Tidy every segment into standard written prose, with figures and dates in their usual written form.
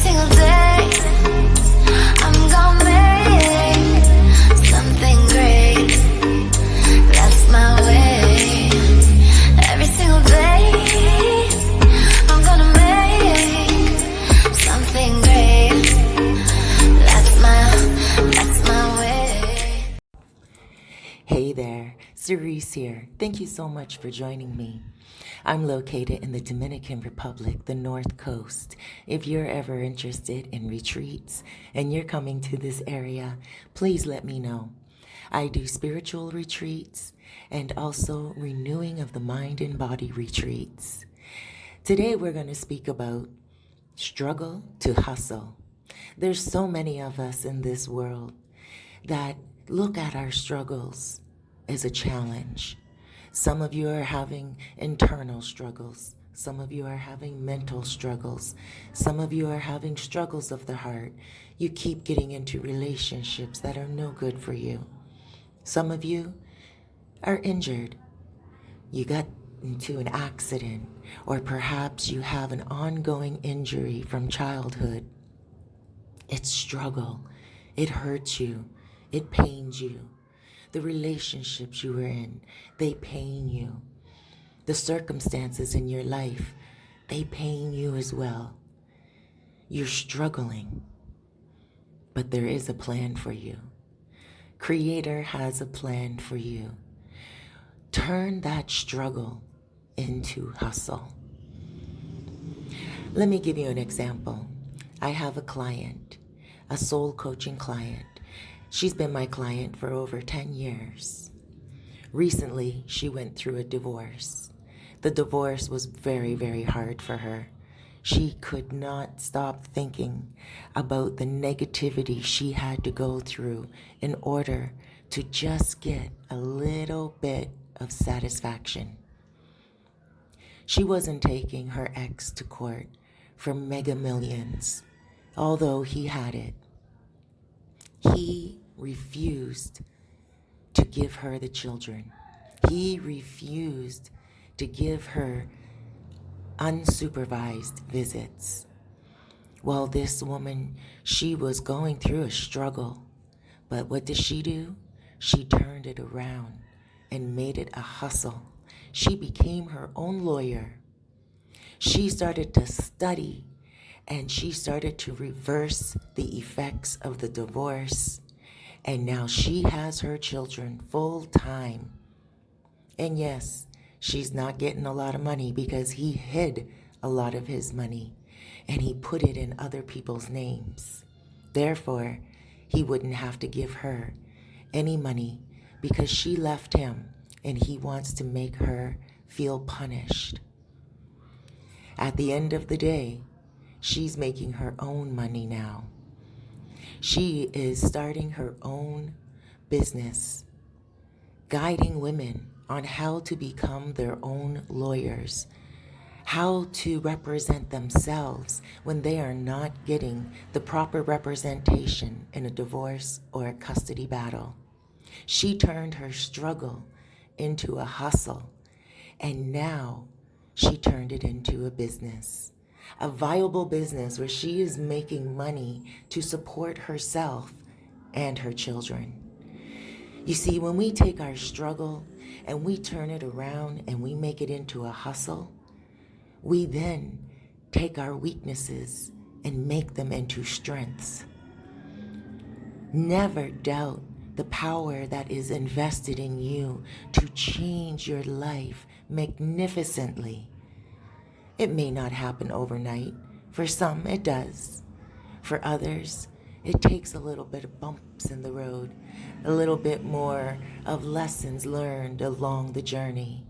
single day, I'm gonna make something great. That's my way. Every single day, I'm gonna make something great. That's my way. Hey there, Cerise here. Thank you so much for joining me. I'm located in the Dominican Republic, the North Coast. If you're ever interested in retreats and you're coming to this area, please let me know. I do spiritual retreats and also renewing of the mind and body retreats. Today we're going to speak about struggle to hustle. There's so many of us in this world that look at our struggles as a challenge. Some of you are having internal struggles. Some of you are having mental struggles. Some of you are having struggles of the heart. You keep getting into relationships that are no good for you. Some of you are injured. You got into an accident, or perhaps you have an ongoing injury from childhood. It's struggle. It hurts you. It pains you. The relationships you were in, they pain you. The circumstances in your life, they pain you as well. You're struggling, but there is a plan for you. Creator has a plan for you. Turn that struggle into hustle. Let me give you an example. I have a client, a soul coaching client. She's been my client for over 10 years. Recently, she went through a divorce. The divorce was very, very hard for her. She could not stop thinking about the negativity she had to go through in order to just get a little bit of satisfaction. She wasn't taking her ex to court for mega millions, although he had it. He refused to give her the children. He refused to give her unsupervised visits. Well, this woman, she was going through a struggle. But what did she do? She turned it around and made it a hustle. She became her own lawyer. She started to study and she started to reverse the effects of the divorce. And now she has her children full time. And yes, she's not getting a lot of money because he hid a lot of his money and he put it in other people's names. Therefore, he wouldn't have to give her any money because she left him and he wants to make her feel punished. At the end of the day, she's making her own money now. She is starting her own business, guiding women on how to become their own lawyers, how to represent themselves when they are not getting the proper representation in a divorce or a custody battle. She turned her struggle into a hustle, and now she turned it into a business. A viable business where she is making money to support herself and her children. You see, when we take our struggle and we turn it around and we make it into a hustle, we then take our weaknesses and make them into strengths. Never doubt the power that is invested in you to change your life magnificently. It may not happen overnight. For some, it does. For others, it takes a little bit of bumps in the road, a little bit more of lessons learned along the journey.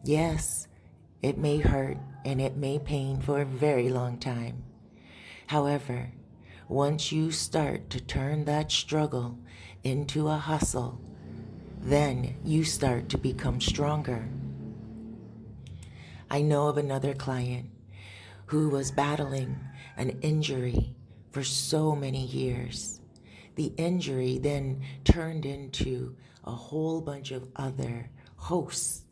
Yes, it may hurt and it may pain for a very long time. However, once you start to turn that struggle into a hustle, then you start to become stronger. I know of another client who was battling an injury for so many years. The injury then turned into a whole bunch of other hosts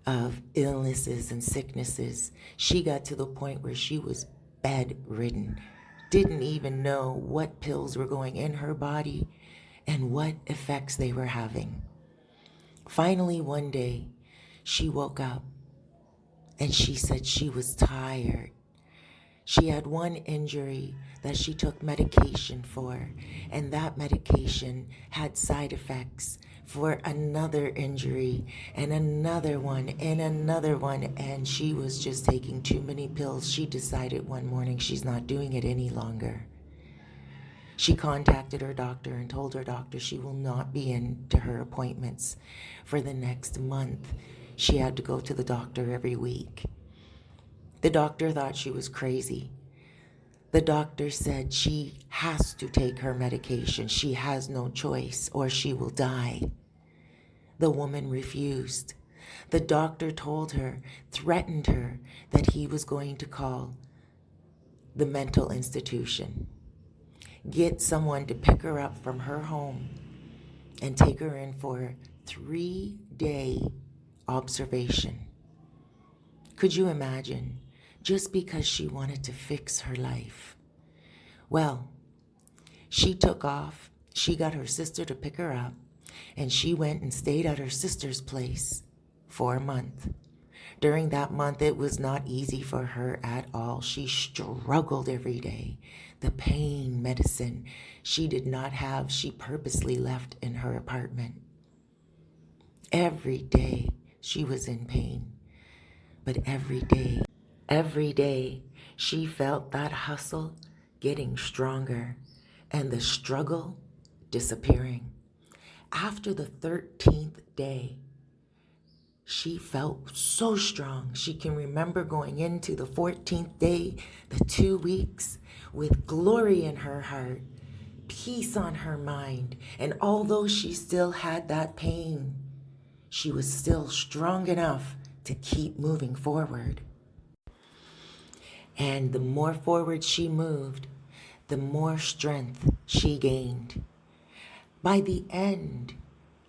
of illnesses and sicknesses. She got to the point where she was bedridden, didn't even know what pills were going in her body and what effects they were having. Finally, one day, she woke up and she said she was tired. She had one injury that she took medication for, and that medication had side effects for another injury and another one and another one, and she was just taking too many pills. She decided one morning she's not doing it any longer. She contacted her doctor and told her doctor she will not be in to her appointments for the next month. She had to go to the doctor every week. The doctor thought she was crazy. The doctor said she has to take her medication. She has no choice or she will die. The woman refused. The doctor told her, threatened her, that he was going to call the mental institution, get someone to pick her up from her home and take her in for a 3-day observation. Could you imagine? Just because she wanted to fix her life. Well, she took off. She got her sister to pick her up, and she went and stayed at her sister's place for a month. During that month, it was not easy for her at all. She struggled every day. The pain medicine she did not have, she purposely left in her apartment. Every day she was in pain, but every day she felt that hustle getting stronger and the struggle disappearing. After the 13th day, she felt so strong. She can remember going into the 14th day, the 2 weeks, with glory in her heart, peace on her mind. And although she still had that pain, she was still strong enough to keep moving forward. And the more forward she moved, the more strength she gained. By the end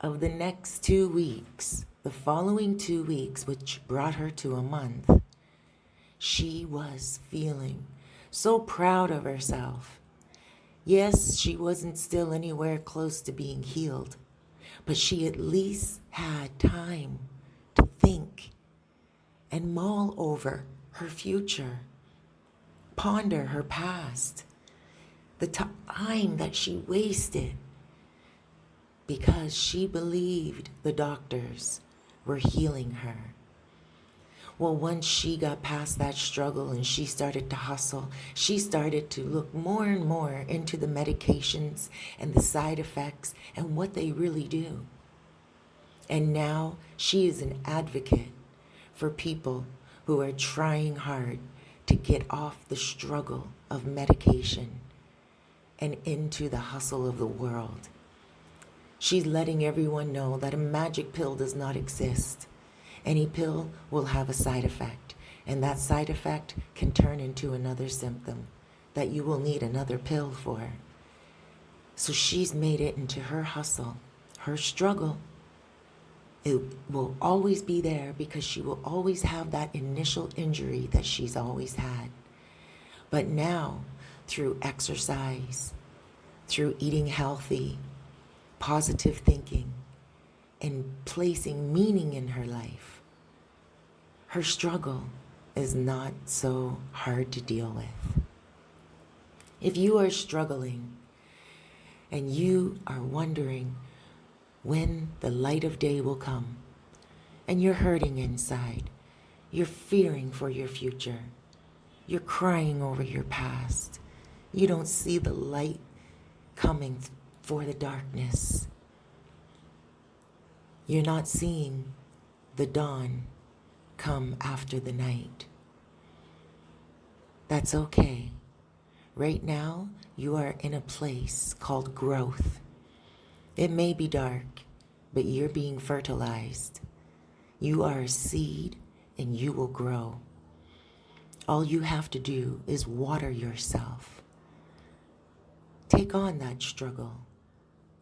of the next 2 weeks, the following 2 weeks, which brought her to a month, she was feeling so proud of herself. Yes, she wasn't still anywhere close to being healed, but she at least had time to think and mull over her future, ponder her past, the time that she wasted because she believed the doctors were healing her. Well, once she got past that struggle and she started to hustle, she started to look more and more into the medications and the side effects and what they really do. And now she is an advocate for people who are trying hard to get off the struggle of medication and into the hustle of the world. She's letting everyone know that a magic pill does not exist. Any pill will have a side effect, and that side effect can turn into another symptom that you will need another pill for. So she's made it into her hustle, her struggle. It will always be there because she will always have that initial injury that she's always had. But now, through exercise, through eating healthy, positive thinking, and placing meaning in her life, her struggle is not so hard to deal with. If you are struggling and you are wondering when the light of day will come, and you're hurting inside, you're fearing for your future, you're crying over your past, you don't see the light coming for the darkness, you're not seeing the dawn come after the night. That's okay. Right now, you are in a place called growth. It may be dark, but you're being fertilized. You are a seed and you will grow. All you have to do is water yourself. Take on that struggle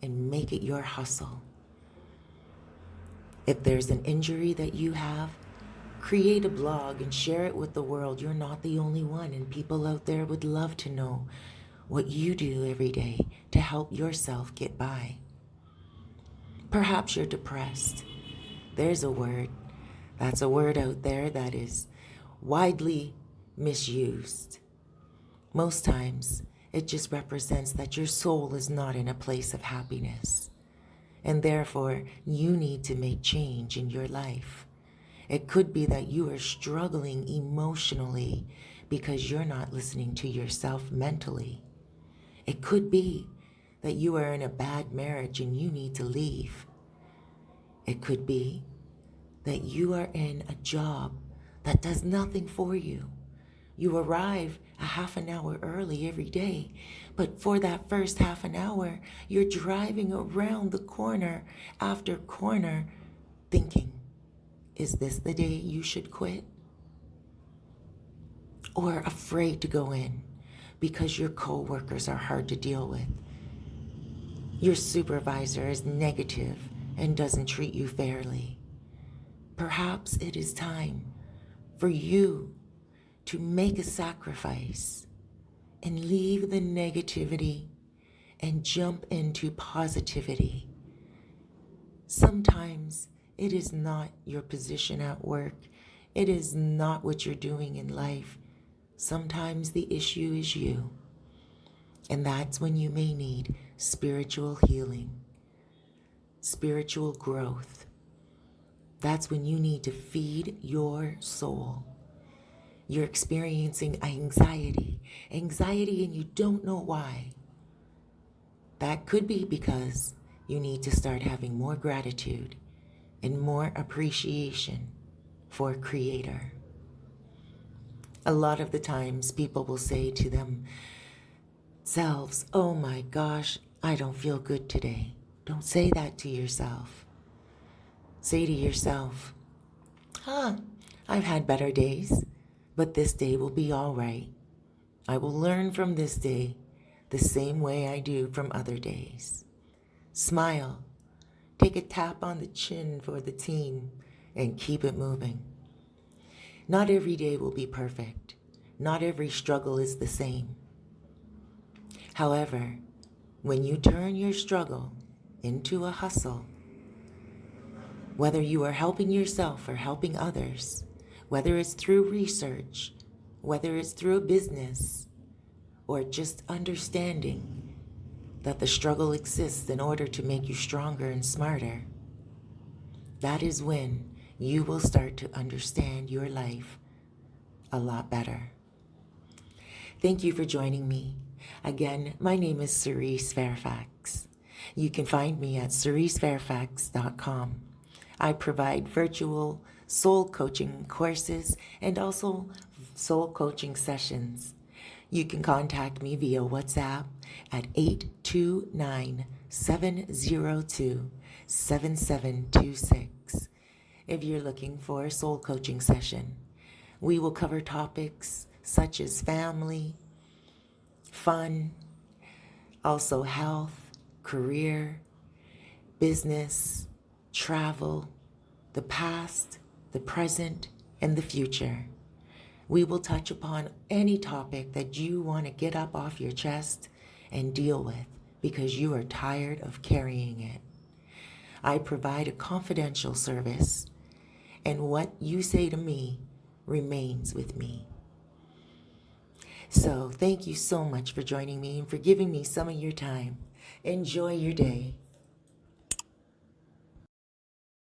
and make it your hustle. If there's an injury that you have, Create a blog and share it with the world. You're not the only one, and people out there would love to know what you do every day to help yourself get by. Perhaps you're depressed. There's a word. That's a word out there that is widely misused. Most times, it just represents that your soul is not in a place of happiness, and therefore you need to make change in your life. It could be that you are struggling emotionally because you're not listening to yourself mentally. It could be that you are in a bad marriage and you need to leave. It could be that you are in a job that does nothing for you. You arrive a half an hour early every day, but for that first half an hour, you're driving around the corner after corner thinking, is this the day you should quit? Or afraid to go in because your coworkers are hard to deal with. Your supervisor is negative and doesn't treat you fairly. Perhaps it is time for you to make a sacrifice and leave the negativity and jump into positivity. Sometimes it is not your position at work. It is not what you're doing in life. Sometimes the issue is you. And that's when you may need spiritual healing, spiritual growth. That's when you need to feed your soul. You're experiencing anxiety and you don't know why. That could be because you need to start having more gratitude and more appreciation for Creator. A lot of the times people will say to themselves, oh my gosh, I don't feel good today. Don't say that to yourself. Say to yourself, I've had better days, but this day will be all right. I will learn from this day the same way I do from other days. Smile. Take a tap on the chin for the team and keep it moving. Not every day will be perfect. Not every struggle is the same. However, when you turn your struggle into a hustle, whether you are helping yourself or helping others, whether it's through research, whether it's through a business, or just understanding that the struggle exists in order to make you stronger and smarter, that is when you will start to understand your life a lot better. Thank you for joining me. Again, my name is Cerise Fairfax. You can find me at cerisefairfax.com. I provide virtual soul coaching courses and also soul coaching sessions. You can contact me via WhatsApp at 829-702-7726 if you're looking for a soul coaching session. We will cover topics such as family, fun, also health, career, business, travel, the past, the present, and the future. We will touch upon any topic that you want to get up off your chest and deal with because you are tired of carrying it. I provide a confidential service, and what you say to me remains with me. So thank you so much for joining me and for giving me some of your time. Enjoy your day.